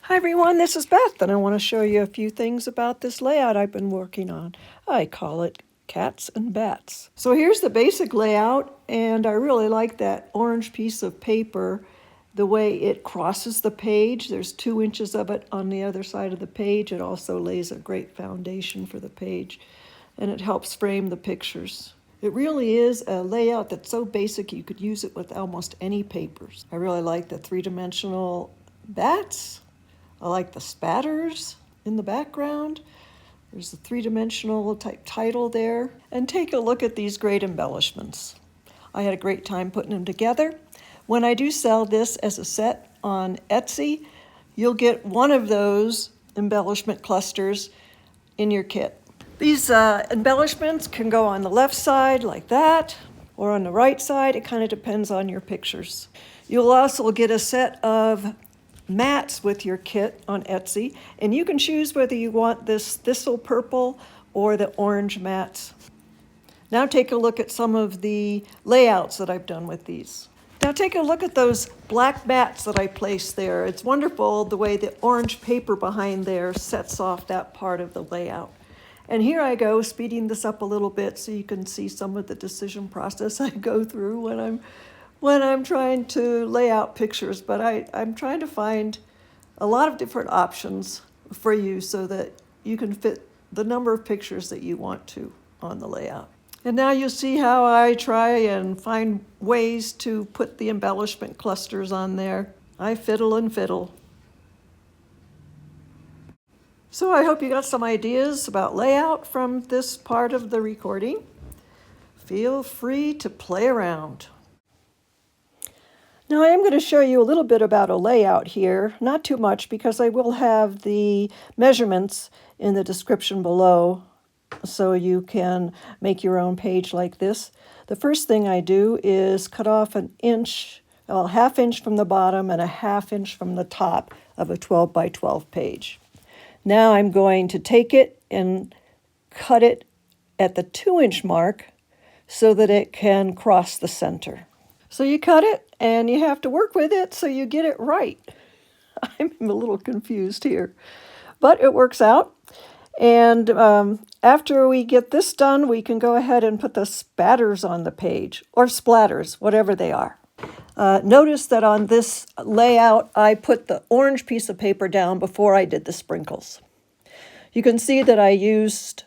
Hi everyone, this is Beth, and I want to show you a few things about this layout I've been working on. I call it Cats and Bats. So here's the basic layout, and I really like that orange piece of paper, the way it crosses the page. There's 2 inches of it on the other side of the page. It also lays a great foundation for the page, and it helps frame the pictures. It really is a layout that's so basic you could use it with almost any papers. I really like the 3-dimensional bats. I like the spatters in the background. There's a 3-dimensional type title there. And take a look at these great embellishments. I had a great time putting them together. When I do sell this as a set on Etsy, you'll get one of those embellishment clusters in your kit. These embellishments can go on the left side like that, or on the right side. It kind of depends on your pictures. You'll also get a set of mats with your kit on Etsy, and you can choose whether you want this thistle purple or the orange mats. Now take a look at some of the layouts that I've done with these. Now take a look at those black mats that I placed there. It's wonderful the way the orange paper behind there sets off that part of the layout. And here I go, speeding this up a little bit so you can see some of the decision process I go through when I'm trying to lay out pictures, but I'm trying to find a lot of different options for you so that you can fit the number of pictures that you want to on the layout. And now you'll see how I try and find ways to put the embellishment clusters on there. I fiddle and fiddle. So I hope you got some ideas about layout from this part of the recording. Feel free to play around. Now I am going to show you a little bit about a layout here, not too much because I will have the measurements in the description below so you can make your own page like this. The first thing I do is cut off an inch, a ½ inch from the bottom and a ½ inch from the top of a 12 by 12 page. Now I'm going to take it and cut it at the 2-inch mark so that it can cross the center. So you cut it, and you have to work with it so you get it right. I'm a little confused here, but it works out. And after we get this done, we can go ahead and put the spatters on the page, or splatters, whatever they are. Notice that on this layout, I put the orange piece of paper down before I did the sprinkles. You can see that I used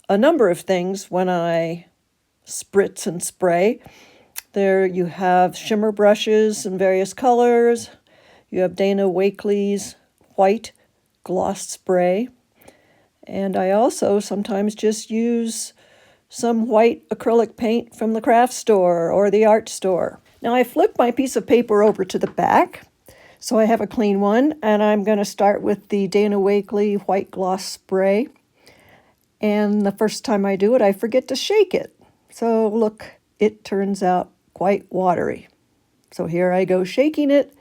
a number of things when I spritz and spray. There you have shimmer brushes in various colors. You have Dana Wakley's white gloss spray. And I also sometimes just use some white acrylic paint from the craft store or the art store. Now I flip my piece of paper over to the back, so I have a clean one, and I'm going to start with the Dana Wakley white gloss spray. And the first time I do it, I forget to shake it. So look, it turns out quite watery. So here I go shaking it,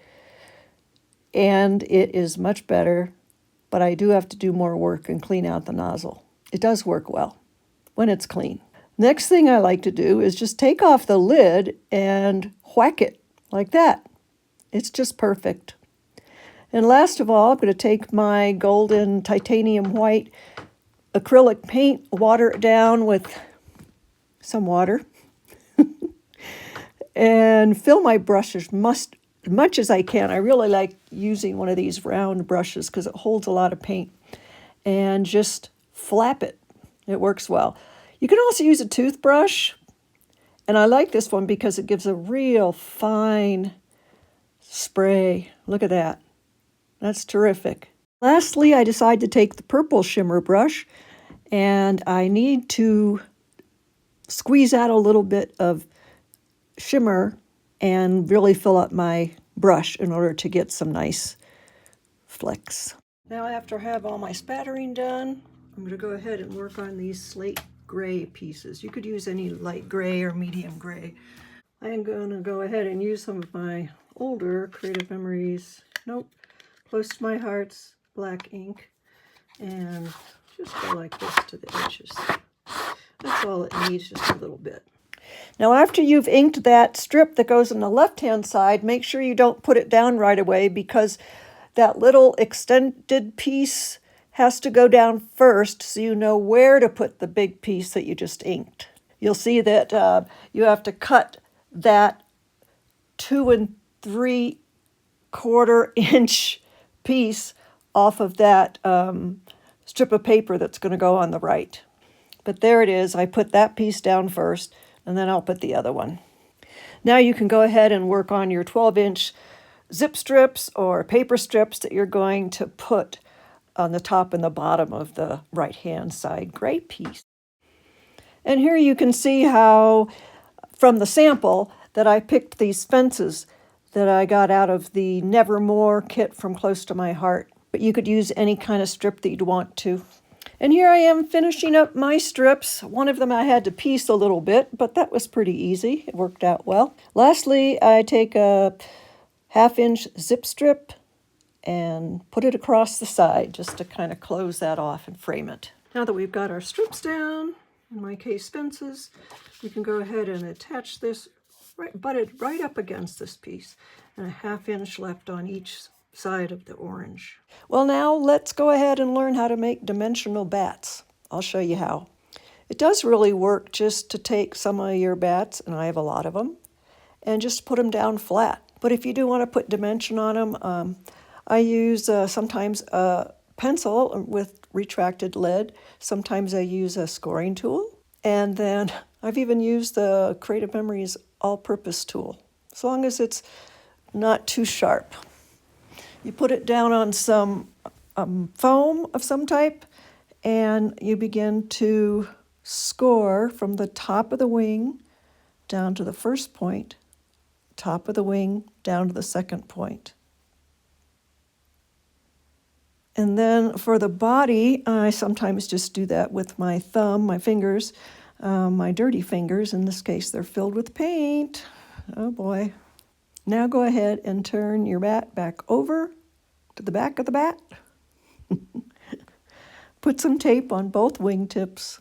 and it is much better, but I do have to do more work and clean out the nozzle. It does work well when it's clean. Next thing I like to do is just take off the lid and whack it like that. It's just perfect. And last of all, I'm going to take my golden titanium white acrylic paint, water it down with some water, and fill my brush as much as I can. I really like using one of these round brushes because it holds a lot of paint. And just flap it. It works well. You can also use a toothbrush. And I like this one because it gives a real fine spray. Look at that. That's terrific. Lastly, I decide to take the purple shimmer brush, and I need to squeeze out a little bit of shimmer and really fill up my brush in order to get some nice flecks. Now after I have all my spattering done, I'm going to go ahead and work on these slate gray pieces. You could use any light gray or medium gray. I'm going to go ahead and use some of my older Creative Memories, Close to My Heart's black ink, and just go like this to the edges. That's all it needs, just a little bit. Now after you've inked that strip that goes on the left-hand side, make sure you don't put it down right away because that little extended piece has to go down first so you know where to put the big piece that you just inked. You'll see that you have to cut that 2 3/4 inch piece off of that strip of paper that's going to go on the right. But there it is. I put that piece down first, and then I'll put the other one. Now you can go ahead and work on your 12-inch zip strips or paper strips that you're going to put on the top and the bottom of the right-hand side gray piece. And here you can see how, from the sample, that I picked these fences that I got out of the Nevermore kit from Close to My Heart. But you could use any kind of strip that you'd want to. And here I am finishing up my strips. One of them I had to piece a little bit, but that was pretty easy. It worked out well. Lastly, I take a 1/2-inch zip strip and put it across the side just to kind of close that off and frame it. Now that we've got our strips down, in my case fences, we can go ahead and attach this, butted right up against this piece, and a 1/2 inch left on each side of the orange. Well, now let's go ahead and learn how to make dimensional bats. I'll show you how. It does really work just to take some of your bats, and I have a lot of them, and just put them down flat. But if you do want to put dimension on them, I use sometimes a pencil with retracted lead. Sometimes I use a scoring tool. And then I've even used the Creative Memories all-purpose tool, as long as it's not too sharp. You put it down on some foam of some type, and you begin to score from the top of the wing down to the first point, top of the wing down to the second point. And then for the body, I sometimes just do that with my thumb, my fingers, my dirty fingers. In this case, they're filled with paint. Oh boy. Now go ahead and turn your bat back over to the back of the bat. Put some tape on both wingtips.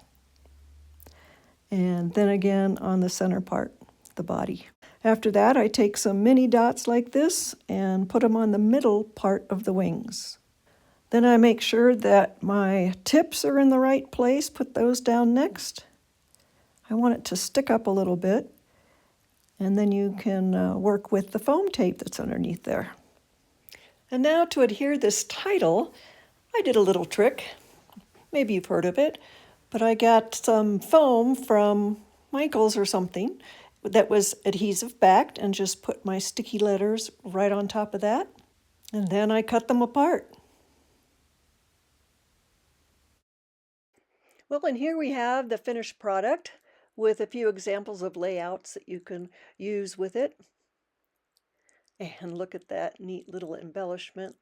And then again on the center part, the body. After that, I take some mini dots like this and put them on the middle part of the wings. Then I make sure that my tips are in the right place, put those down next. I want it to stick up a little bit, and then you can work with the foam tape that's underneath there. And now to adhere this title, I did a little trick. Maybe you've heard of it, but I got some foam from Michael's or something that was adhesive backed, and just put my sticky letters right on top of that, and then I cut them apart. Well, and here we have the finished product with a few examples of layouts that you can use with it. And look at that neat little embellishment.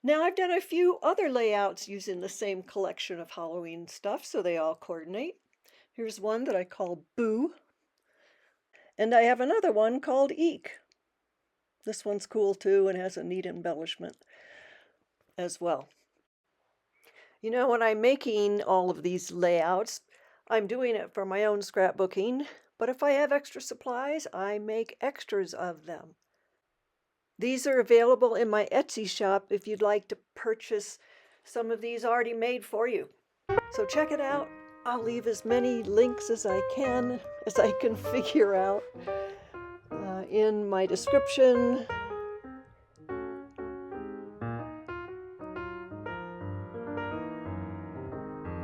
Now I've done a few other layouts using the same collection of Halloween stuff, so they all coordinate. Here's one that I call Boo. And I have another one called Eek. This one's cool too and has a neat embellishment as well. You know, when I'm making all of these layouts, I'm doing it for my own scrapbooking, but if I have extra supplies, I make extras of them. These are available in my Etsy shop if you'd like to purchase some of these already made for you. So check it out. I'll leave as many links as I can figure out in my description.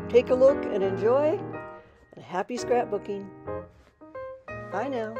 Take a look and enjoy, and happy scrapbooking. Bye now.